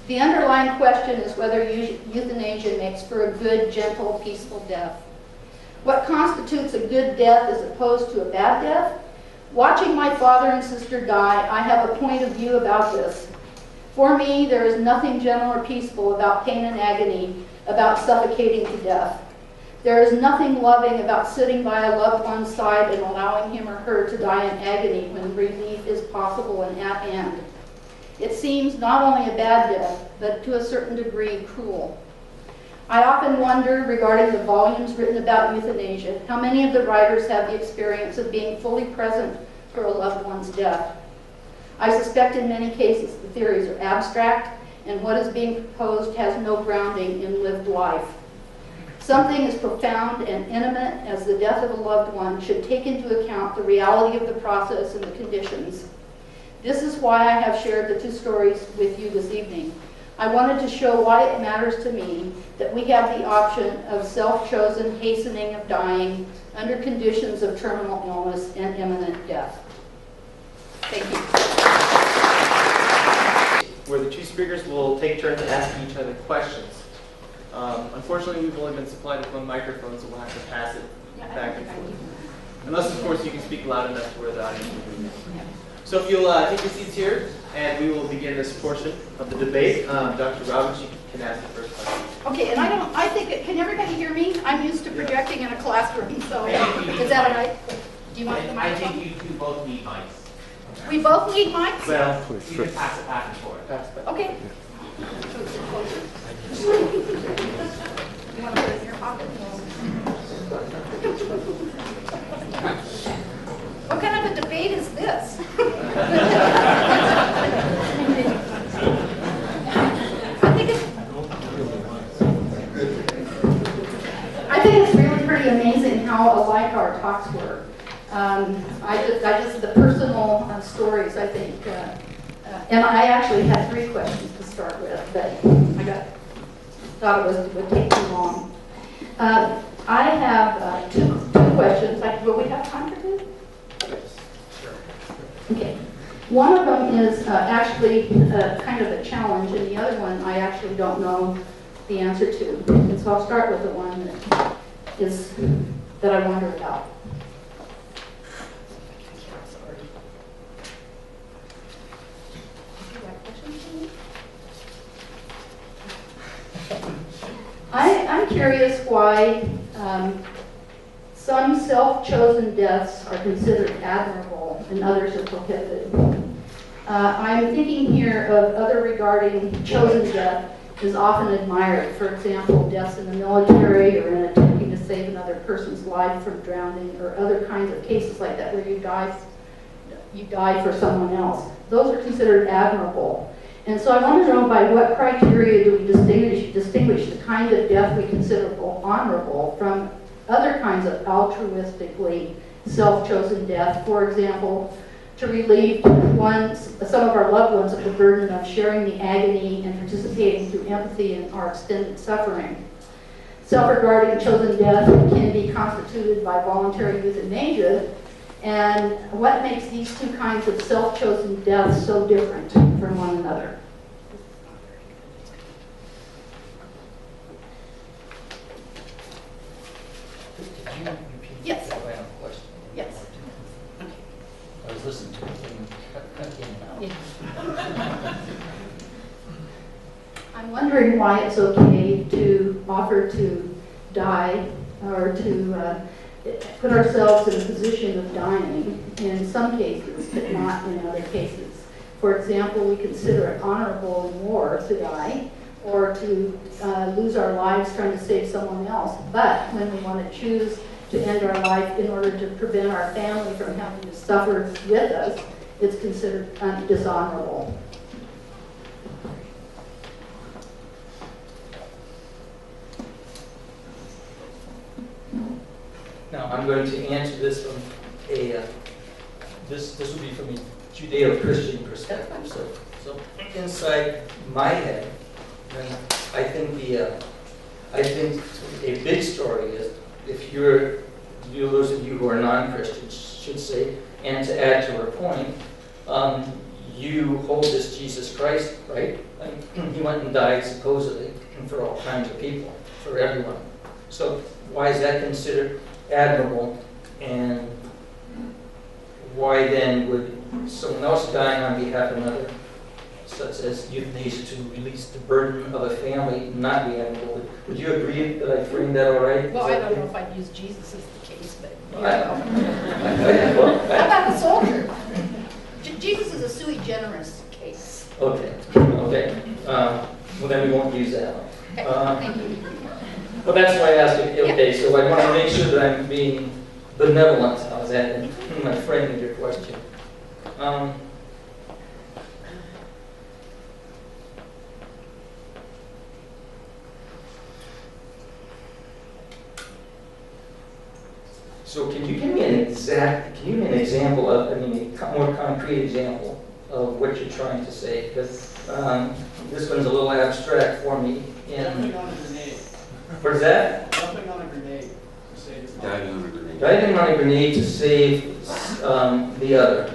The underlying question is whether euthanasia makes for a good, gentle, peaceful death. What constitutes a good death as opposed to a bad death? Watching my father and sister die, I have a point of view about this. For me, there is nothing gentle or peaceful about pain and agony, about suffocating to death. There is nothing loving about sitting by a loved one's side and allowing him or her to die in agony when relief is possible and at hand. It seems not only a bad death, but to a certain degree cruel. I often wonder, regarding the volumes written about euthanasia, how many of the writers have the experience of being fully present for a loved one's death. I suspect in many cases the theories are abstract, and what is being proposed has no grounding in lived life. Something as profound and intimate as the death of a loved one should take into account the reality of the process and the conditions. This is why I have shared the two stories with you this evening. I wanted to show why it matters to me that we have the option of self-chosen hastening of dying under conditions of terminal illness and imminent death. Thank you. Where the two speakers will take turns asking each other questions. Unfortunately, we've only been supplied with one microphone, so we'll have to pass it back and forth. Unless, of course, you can speak loud enough to where the audience will hear you. So if you'll take your seats here, and we will begin this portion of the debate. Dr. Roberts, you can ask the first question. Okay, and I think, can everybody hear me? I'm used to projecting in a classroom, so is that all right? Do you want the I microphone? think you two both need mics. We both need mics? Well, you can pass it back and forth. Okay. You want to put it in your pocket? What kind of a debate is this? I think it's really pretty amazing how alike our talks were. The personal stories, I think, and I actually had 3 questions to start with, but I thought it would take too long. I have two questions. Will we have time for 2? Okay. One of them is actually kind of a challenge, and the other one I actually don't know the answer to. And so I'll start with the one that I wonder about. I'm curious why some self-chosen deaths are considered admirable and others are prohibited. I'm thinking here of other regarding chosen death is often admired. For example, deaths in the military or in attempting to save another person's life from drowning or other kinds of cases like that where you die for someone else. Those are considered admirable. And so I want to know by what criteria do we distinguish the kind of death we consider honorable from other kinds of altruistically self-chosen death. For example, to relieve some of our loved ones of the burden of sharing the agony and participating through empathy in our extended suffering. Self-regarding chosen death can be constituted by voluntary euthanasia. And what makes these two kinds of self-chosen deaths so different from one another? Did you repeat Yes. that final question? Yes. I was listening to it and cut in and out. Yeah. I'm wondering why it's okay to offer to die or to put ourselves in a position of dying in some cases, but not in other cases. For example, we consider it honorable in war to die or to lose our lives trying to save someone else. But when we want to choose to end our life in order to prevent our family from having to suffer with us, it's considered dishonorable. Now, I'm going to answer this from this will be from a Judeo-Christian perspective. So inside my head, I think a big story is if those of you who are non-Christians should say, and to add to her point, you hold this Jesus Christ, right? He went and died supposedly for all kinds of people, for everyone. So why is that considered admirable? And why then would someone else dying on behalf of another, such as euthanasia to release the burden of a family, not be admirable? Would you agree that I framed that all right? Well, I don't know if I'd use Jesus as the case, but Well, how about the soldier? Jesus is a sui generis case. okay, okay. Well, then we won't use that one. Okay, thank you. Well, that's why I asked you. Okay, so I want to make sure that I'm being benevolent. How's that in my framing of your question? So can you give me an example of, a more concrete example of what you're trying to say? Because this one's a little abstract for me. Jumping on a grenade. What's that? Jumping on a grenade to save your life. Diving on a grenade. Diving on a grenade to save the other.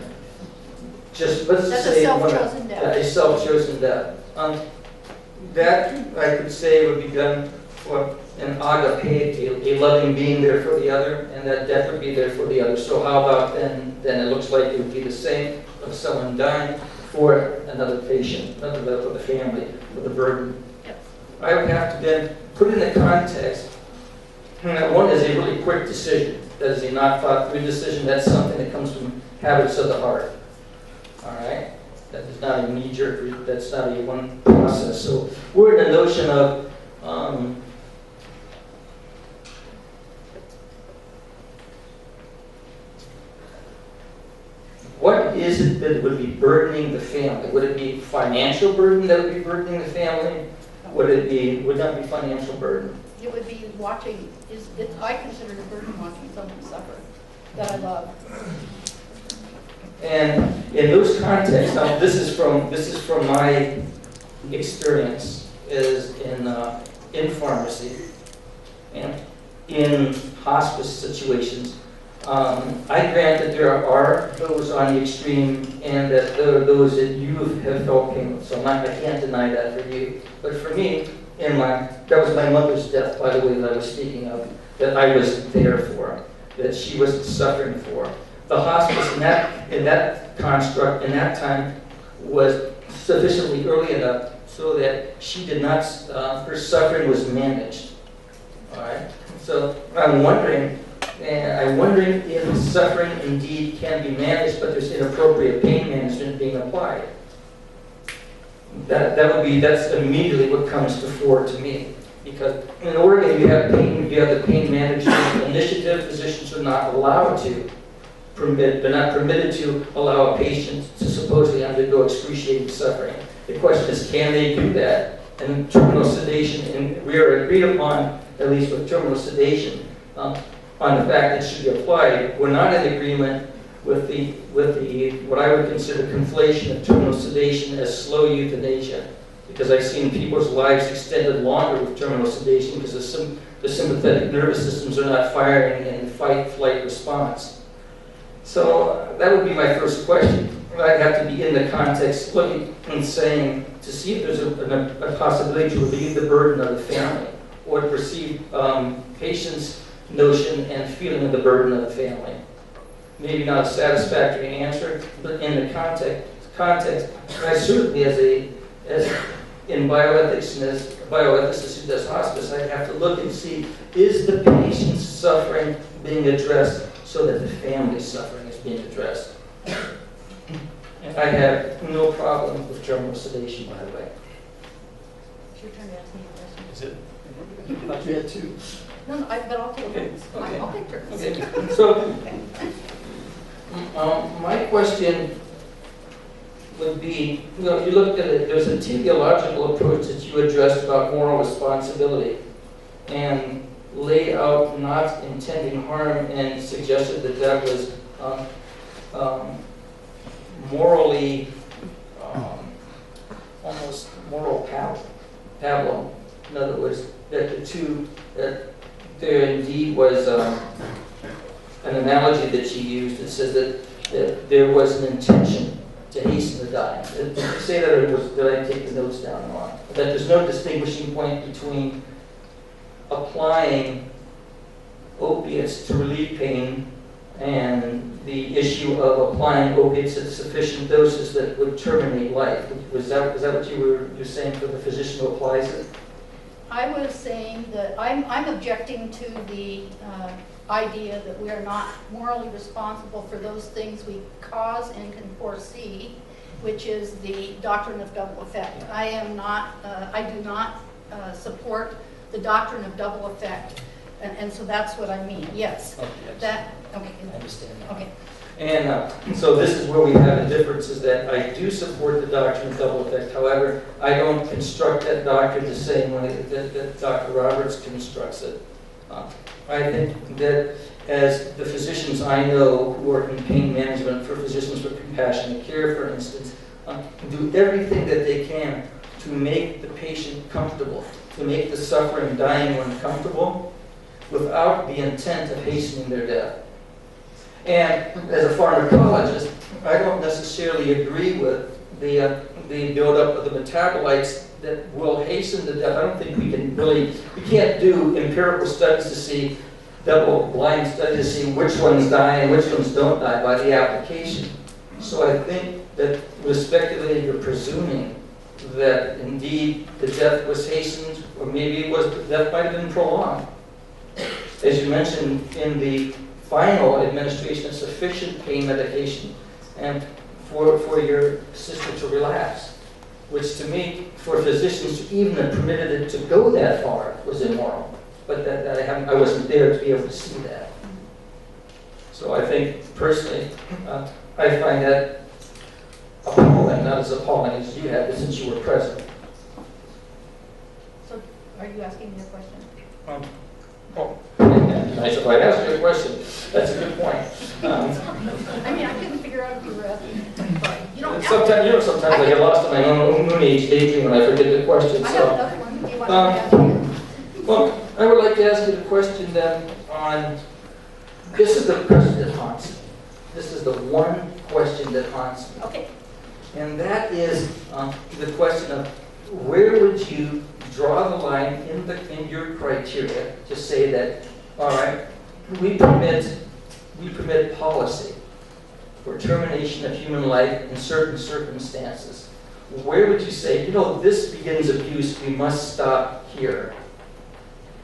Just let's That's say a self-chosen death. a self-chosen death. That I could say would be done for an agape, a loving being there for the other, and that death would be there for the other. So how about then it looks like it would be the same of someone dying for another patient, another for the family, for the burden. Yes. I would have to then put in the context, and that one is a really quick decision. That is a not thought through decision. That's something that comes from habits of the heart. All right? That is not a knee-jerk, that's not a one process. So we're in the notion of what is it that would be burdening the family? Would it be financial burden that would be burdening the family? Would not be financial burden? It would be watching, I consider it a burden watching someone suffer that I love. And in those contexts, now this is from my experience is in pharmacy and in hospice situations. I grant that there are those on the extreme and that there are those that you have felt pain with. So I can't deny that for you. But for me, that was my mother's death, by the way, that I was speaking of, that I was there for, that she wasn't suffering for. The hospice in that construct, in that time, was sufficiently early enough so that she did not, her suffering was managed. All right? So I'm wondering if suffering indeed can be managed, but there's inappropriate pain management being applied. That's immediately what comes to fore to me. Because in Oregon, you have the pain management initiative. Physicians are not allowed to they're not permitted to allow a patient to supposedly undergo excruciating suffering. The question is, can they do that? And terminal sedation, and we are agreed upon, at least with terminal sedation, on the fact that it should be applied. We're not in agreement with the what I would consider conflation of terminal sedation as slow euthanasia, because I've seen people's lives extended longer with terminal sedation because the sympathetic nervous systems are not firing in fight-flight response. So that would be my first question. I'd have to be in the context looking and saying to see if there's a possibility to relieve the burden of the family or to perceive patient's notion and feeling of the burden of the family. Maybe not a satisfactory answer, but in the context, I certainly as in bioethics and as a bioethicist who does hospice, I have to look and see, is the patient's suffering being addressed so that the family's suffering is being addressed? And I have no problem with terminal sedation, by the way. It's your turn to ask me a question. Is it? I thought you had two. No, but I'll take turns. Okay. I'll take turns. Okay. So, my question would be, if you looked at it, there's a teleological approach that you addressed about moral responsibility and laid out not intending harm and suggested that that was morally, almost moral pabulum. In other words, that there indeed was an analogy that she used that says that there was an intention to hasten the dying. Did you say that, or did I take the notes down wrong? That there's no distinguishing point between applying opiates to relieve pain and the issue of applying opiates at sufficient doses that would terminate life. Was that what you were saying for the physician who applies it? I was saying that I'm objecting to the idea that we are not morally responsible for those things we cause and can foresee, which is the doctrine of double effect. I do not support the doctrine of double effect, and so that's what I mean. Yes. Okay. Okay. I understand that. Okay. And so this is where we have a difference, is that I do support the doctrine of double effect. However, I don't construct that doctrine the same way that Dr. Roberts constructs it. I think that as the physicians I know who work in pain management, for physicians with compassionate care, for instance, do everything that they can to make the patient comfortable, to make the suffering, dying one comfortable, without the intent of hastening their death. And as a pharmacologist, I don't necessarily agree with the buildup of the metabolites that will hasten the death. I don't think we can't do empirical studies to see, double-blind studies to see which ones die and which ones don't die by the application. So I think that we're speculating or presuming that indeed the death was hastened, or maybe the death might have been prolonged. As you mentioned, in the final administration of sufficient pain medication and for your sister to relapse, which to me, for physicians to even have permitted it to go that far was immoral. But I wasn't there to be able to see that. So I think, personally, I find that appalling, not as appalling as you had, since you were present. So, are you asking me a question? Nice if I asked you a question. That's a good point. I mean, I couldn't figure out if you were asking. Sometimes I get lost in my own moon age daydream when I forget the question. I have another one. Do you want to ask me? Well, I would like to ask you the question then on, this is the question that haunts me. This is the one question that haunts me. Okay. And that is the question of, where would you draw the line in your criteria to say that, all right, we permit policy for termination of human life in certain circumstances. Where would you say, this begins abuse, we must stop here?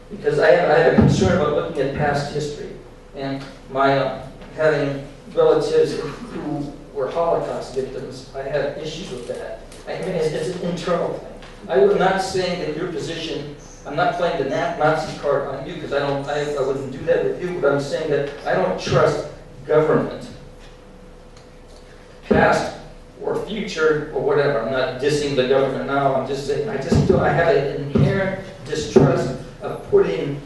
Because I have a concern about looking at past history, and my having relatives who were Holocaust victims, I have issues with that. I mean, it's an internal thing. I'm not saying that your position, I'm not playing the Nazi card on you, because I wouldn't do that with you, but I'm saying that I don't trust government, past or future or whatever. I'm not dissing the government now, I'm just saying, I have an inherent distrust of putting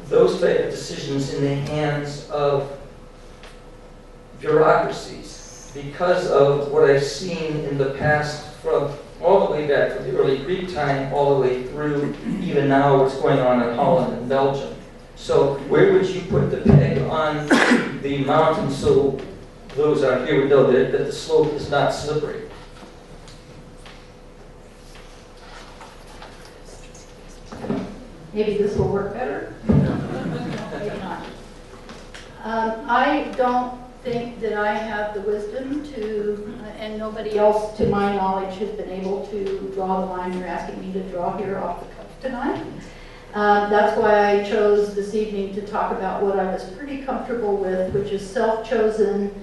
those type of decisions in the hands of bureaucracies because of what I've seen in the past, from all the way back from the early Greek time all the way through even now what's going on in Holland and Belgium. So where would you put the peg on the mountain so those out here would know that the slope is not slippery? Maybe this will work better. Maybe not. I don't think that I have the wisdom to, and nobody else to my knowledge has been able to draw the line you're asking me to draw here off the cuff tonight. That's why I chose this evening to talk about what I was pretty comfortable with, which is self-chosen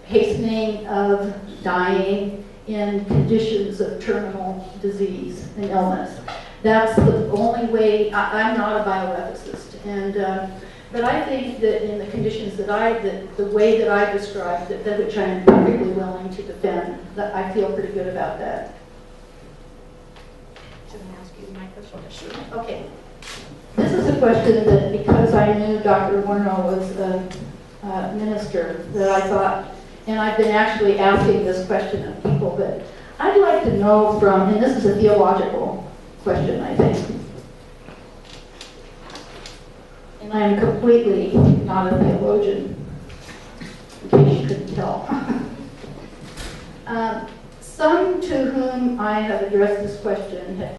hastening of dying in conditions of terminal disease and illness. That's the only way. I'm not a bioethicist, and but I think that in the conditions that the way that I described, that which I am perfectly willing to defend, that I feel pretty good about that. Should I ask you my question? Sure. Okay. This is a question that, because I knew Dr. Wernow was a minister, that I thought, and I've been actually asking this question of people, but I'd like to know from, and this is a theological question, I think. And I am completely not a theologian, in case you couldn't tell. Some to whom I have addressed this question have